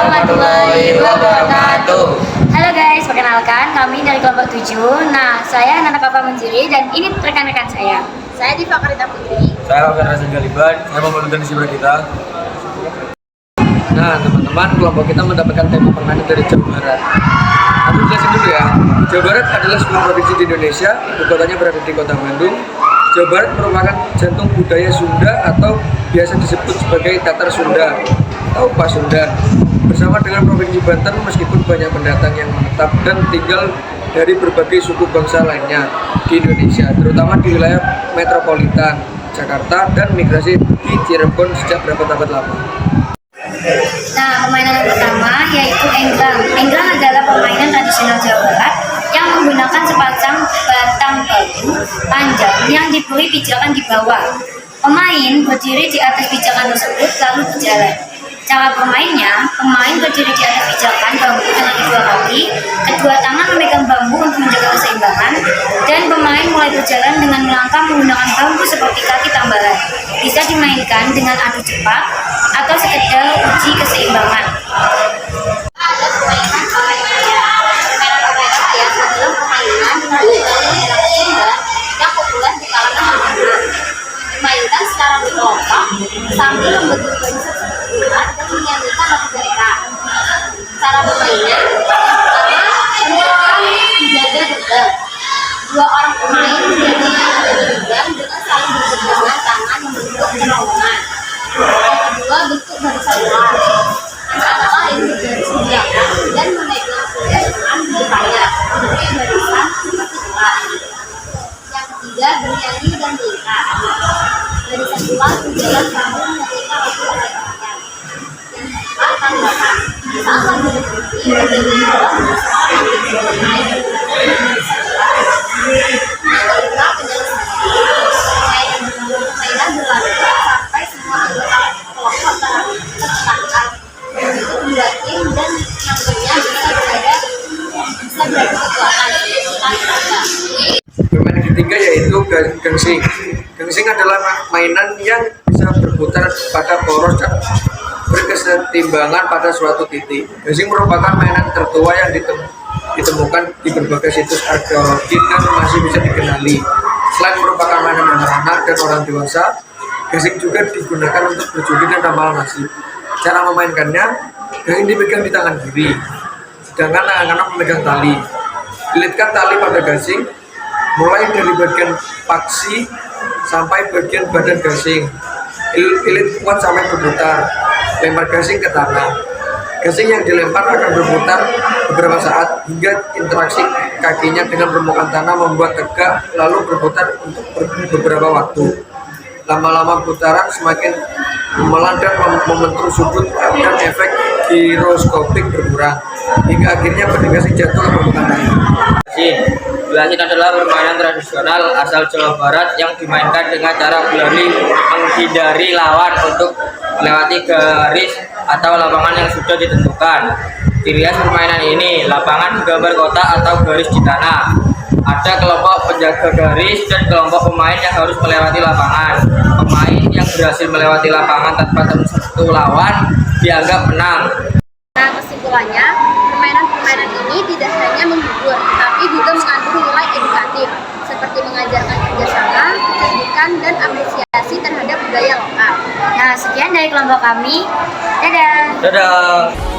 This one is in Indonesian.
warahmatullahi wabarakatuh. Halo guys, perkenalkan kami dari kelompok 7. Nah, saya Nana Papa Menjiri dan ini rekan-rekan saya. Saya Diva Karita Putri. Saya Alvin Rasen Galiban. Saya Muhammad Dani Sibra kita. Nah, teman-teman, kelompok kita mendapatkan tema permainan dari Jawa Barat. Aku jelasin dulu ya. Jawa Barat adalah sebuah provinsi di Indonesia. Ibu kotanya berada di Kota Bandung. Jawa Barat merupakan jantung budaya Sunda atau biasa disebut sebagai Tatar Sunda atau Pasundan. Bersama dengan Provinsi Banten, meskipun banyak pendatang yang menetap dan tinggal dari berbagai suku bangsa lainnya di Indonesia, terutama di wilayah metropolitan Jakarta dan migrasi di Cirebon sejak beberapa abad lama. Nah, permainan yang pertama yaitu enggrang. Enggrang adalah permainan tradisional Jawa Barat yang menggunakan sepasang batang bambu panjang yang diberi pijakan di bawah. Pemain berdiri di atas pijakan tersebut lalu berjalan. Cara bermainnya, pemain berdiri di atas pijakan bambu dengan kedua kaki, kedua tangan memegang bambu untuk menjaga keseimbangan, dan pemain mulai berjalan dengan melangkah menggunakan bambu seperti kaki tambalan. Bisa dimainkan dengan adu cepat atau sekedar uji keseimbangan. Ada permainan yang populer di kalangan anak-anak. Dimainkan secara berkelompok sambil membentuk barisan sempurna dan menyanyikan lagu daerah. Cara bermainnya, pertama menjaga gegar. Dua orang pemain menjadi gegar dengan saling berpegangan tangan membentuk terowongan. Yang kedua, bentuk barisan ular. Antara lain bergaris di belakang dan memegang kuda dengan berupaya membentuk barisan seperti ular. Yang ketiga, bernyanyi dan melingkar. Barisan ular berjalan sambil menyanyikan lagu daerahnya. Yang keempat, tambahan. Saat lagu berhenti, bagian bawah berusaha mengambil pemain dengan barisan ular. Yang kelima, penyelesaian. Permainan berlangsung sampai semua anggota kelompok tertangkap. Untuk dua tim dan nomornya bisa beradu kekuatan. Permainan ketiga yaitu gangsing. Gangsing adalah mainan yang bisa berputar pada poros dan berkesetimbangan pada suatu titik. Gangsing merupakan mainan tertua yang ditemukan di berbagai situs arkeologi dan masih bisa dikenali. Selain merupakan mainan anak-anak dan orang dewasa, gangsing juga digunakan untuk berjudi dan ramalan nasib. Cara memainkannya, gangsing dipegang di tangan kiri, sedangkan tangan kanan memegang tali. Lilitkan tali pada gangsing, mulai dari bagian paksi sampai bagian badan gangsing. Lilit kuat sampai berputar. Lempar gangsing ke tanah. Gangsing yang dilempar akan berputar beberapa saat hingga interaksi kakinya dengan permukaan tanah membuat tegak lalu berputar untuk beberapa waktu. Lama-lama putaran semakin memelan dan membentuk sudut dan efek giroskopik berkurang hingga akhirnya badan gangsing jatuh ke permukaan air. Gasing adalah permainan tradisional asal Jawa Barat yang dimainkan dengan cara berlari menghindari lawan untuk melewati garis atau lapangan yang sudah ditentukan. Ciri khas permainan ini, lapangan bergambar kotak atau garis di tanah. Ada kelompok penjaga garis dan kelompok pemain yang harus melewati lapangan. Pemain yang berhasil melewati lapangan tanpa tersentuh lawan dianggap menang. Nah, kesimpulannya, permainan-permainan ini tidak hanya menghibur, tapi juga mengandung nilai edukatif, seperti mengajarkan kerjasama, kecerdikan, dan apresiasi terhadap budaya lokal. Nah, sekian dari kelompok kami. Dadah. Dadah.